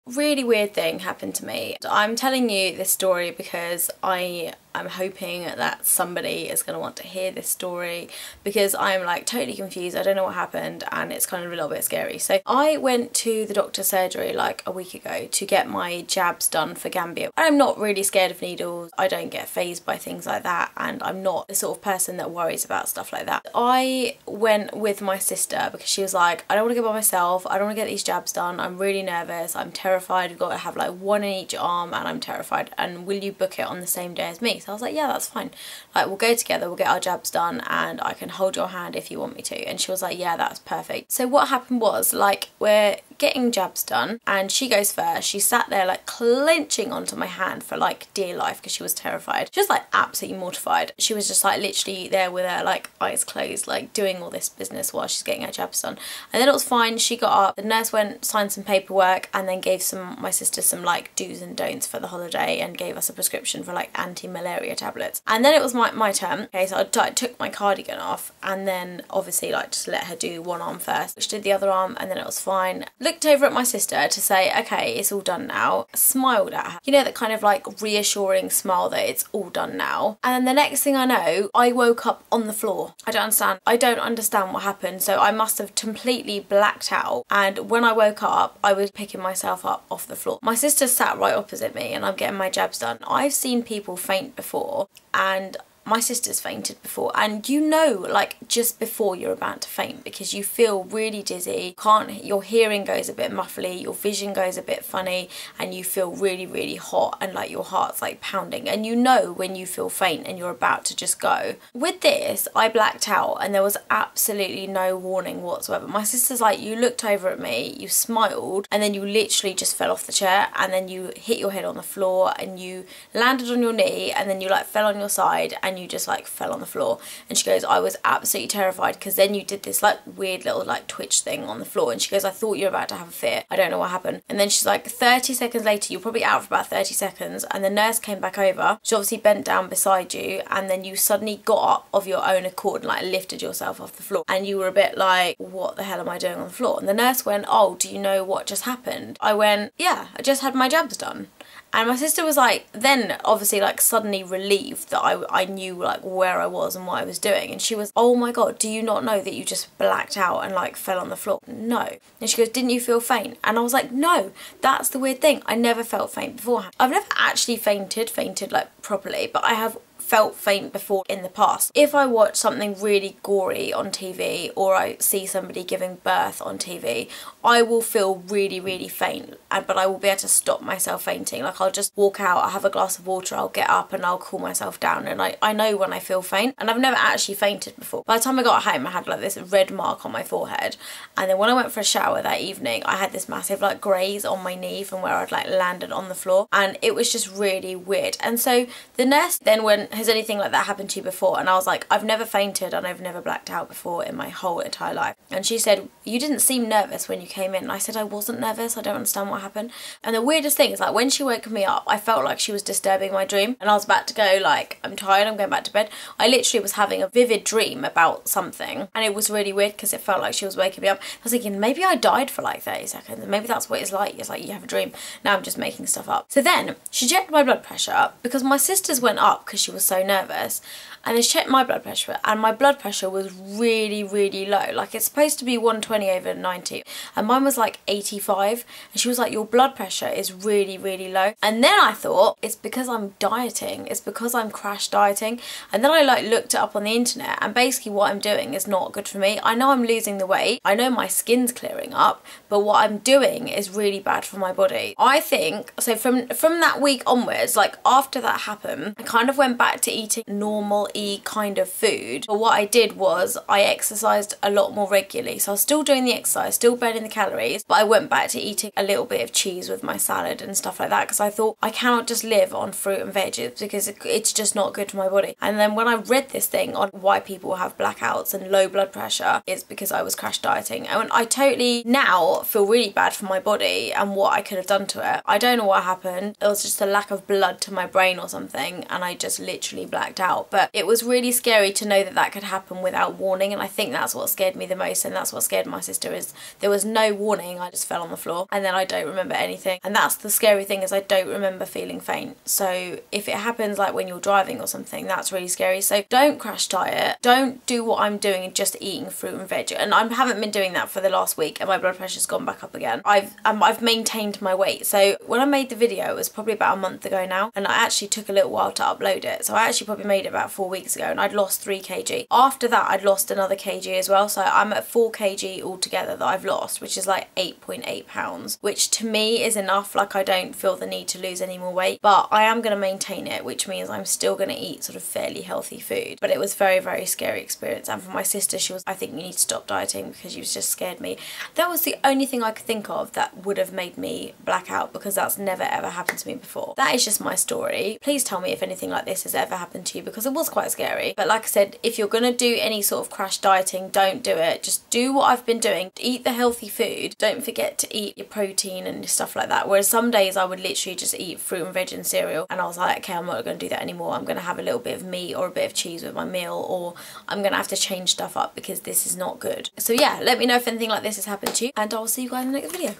Really weird thing happened to me. I'm telling you this story because I'm hoping that somebody is going to want to hear this story, because I'm like totally confused. I don't know what happened and it's kind of a little bit scary. So I went to the doctor's surgery like a week ago to get my jabs done for Gambia. I'm not really scared of needles. I don't get fazed by things like that, and I'm not the sort of person that worries about stuff like that. I went with my sister because she was like, I don't want to go by myself. I don't want to get these jabs done. I'm really nervous. I'm terrified. We've got to have like one in each arm and I'm terrified. And will you book it on the same day as me? So I was like, yeah, that's fine. Like, we'll go together, we'll get our jabs done and I can hold your hand if you want me to. And she was like, yeah, that's perfect. So what happened was, like, we're getting jabs done and she goes first. She sat there like clenching onto my hand for like dear life because she was terrified. She was like absolutely mortified. She was just like literally there with her like eyes closed, like doing all this business while she's getting her jabs done. And then it was fine. She got up, the nurse went, signed some paperwork and then gave my sister some like do's and don'ts for the holiday and gave us a prescription for like anti-malaria tablets. And then it was my turn. Okay, so I took my cardigan off and then obviously like just let her do one arm first, which did the other arm, and then it was fine. Looked over at my sister to say, okay, it's all done now. Smiled at her. You know, that kind of like reassuring smile that it's all done now. And then the next thing I know, I woke up on the floor. I don't understand what happened. So I must have completely blacked out. And when I woke up, I was picking myself up off the floor. My sister sat right opposite me and I'm getting my jabs done. I've seen people faint before, and my sister's fainted before, and you know, like just before you're about to faint, because you feel really dizzy, your hearing goes a bit muffly, your vision goes a bit funny, and you feel really, really hot and like your heart's like pounding, and you know when you feel faint and you're about to just go. With this, I blacked out and there was absolutely no warning whatsoever. My sister's like, you looked over at me, you smiled, and then you literally just fell off the chair, and then you hit your head on the floor and you landed on your knee, and then you like fell on your side and you just like fell on the floor. And she goes, I was absolutely terrified because then you did this like weird little like twitch thing on the floor, and she goes, I thought you were about to have a fit. I don't know what happened. And then she's like, 30 seconds later, you're probably out for about 30 seconds, and the nurse came back over. She obviously bent down beside you, and then you suddenly got up of your own accord and like lifted yourself off the floor, and you were a bit like, what the hell am I doing on the floor? And the nurse went, oh, do you know what just happened? I went, yeah, I just had my jabs done. And my sister was like, then obviously like suddenly relieved that I knew like where I was and what I was doing. And she was, oh my God, do you not know that you just blacked out and like fell on the floor? No. And she goes, didn't you feel faint? And I was like, no, that's the weird thing. I never felt faint beforehand. I've never actually fainted like properly, but I have felt faint before in the past. If I watch something really gory on TV or I see somebody giving birth on TV, I will feel really, really faint, but I will be able to stop myself fainting. Like, I'll just walk out, I'll have a glass of water, I'll get up and I'll cool myself down, and I know when I feel faint, and I've never actually fainted before. By the time I got home, I had like this red mark on my forehead, and then when I went for a shower that evening, I had this massive like graze on my knee from where I'd like landed on the floor, and it was just really weird. And so the nurse then went, has anything like that happened to you before? And I was like, I've never fainted and I've never blacked out before in my whole entire life. And she said, you didn't seem nervous when you came in. And I said, I wasn't nervous, I don't understand what happened. And the weirdest thing is, like, when she woke me up, I felt like she was disturbing my dream, and I was about to go like, I'm tired, I'm going back to bed. I literally was having a vivid dream about something, and it was really weird because it felt like she was waking me up. I was thinking, maybe I died for like 30 seconds, and maybe that's what it's like you have a dream. Now I'm just making stuff up. So then she checked my blood pressure because my sister's went up because she was so nervous, and they checked my blood pressure, and my blood pressure was really, really low. Like, it's supposed to be 120/90, and mine was like 85, and she was like, your blood pressure is really, really low. And then I thought, it's because I'm dieting, it's because I'm crash dieting. And then I like looked it up on the internet, and basically what I'm doing is not good for me. I know I'm losing the weight, I know my skin's clearing up, but what I'm doing is really bad for my body. I think, so from that week onwards, like after that happened, I kind of went back to eating normal kind of food. But what I did was I exercised a lot more regularly. So I was still doing the exercise, still burning the calories, but I went back to eating a little bit of cheese with my salad and stuff like that, because I thought I cannot just live on fruit and veggies because it's just not good for my body. And then when I read this thing on why people have blackouts and low blood pressure, it's because I was crash dieting. And I totally now feel really bad for my body and what I could have done to it. I don't know what happened. It was just a lack of blood to my brain or something, and I just literally literally blacked out. But it was really scary to know that that could happen without warning, and I think that's what scared me the most, and that's what scared my sister, is there was no warning. I just fell on the floor and then I don't remember anything. And that's the scary thing, is I don't remember feeling faint. So if it happens like when you're driving or something, that's really scary. So don't crash diet. Don't do what I'm doing and just eating fruit and veg. And I haven't been doing that for the last week, and my blood pressure's gone back up again. I've maintained my weight. So when I made the video, it was probably about a month ago now, and I actually took a little while to upload it. So I actually probably made it about 4 weeks ago, and I'd lost 3 kg. After that, I'd lost another kg as well. So I'm at 4 kg altogether that I've lost, which is like 8.8 pounds, which to me is enough. Like, I don't feel the need to lose any more weight, but I am going to maintain it, which means I'm still going to eat sort of fairly healthy food. But it was very, very scary experience. And for my sister, she was, I think you need to stop dieting, because you just scared me. That was the only thing I could think of that would have made me black out, because that's never ever happened to me before. That is just my story. Please tell me if anything like this has ever happened to you, because it was quite scary. But like I said, if you're going to do any sort of crash dieting, don't do it. Just do what I've been doing. Eat the healthy food. Don't forget to eat your protein and stuff like that. Whereas some days I would literally just eat fruit and veg and cereal, and I was like, okay, I'm not going to do that anymore. I'm going to have a little bit of meat or a bit of cheese with my meal, or I'm going to have to change stuff up because this is not good. So yeah, let me know if anything like this has happened to you, and I'll see you guys in the next video.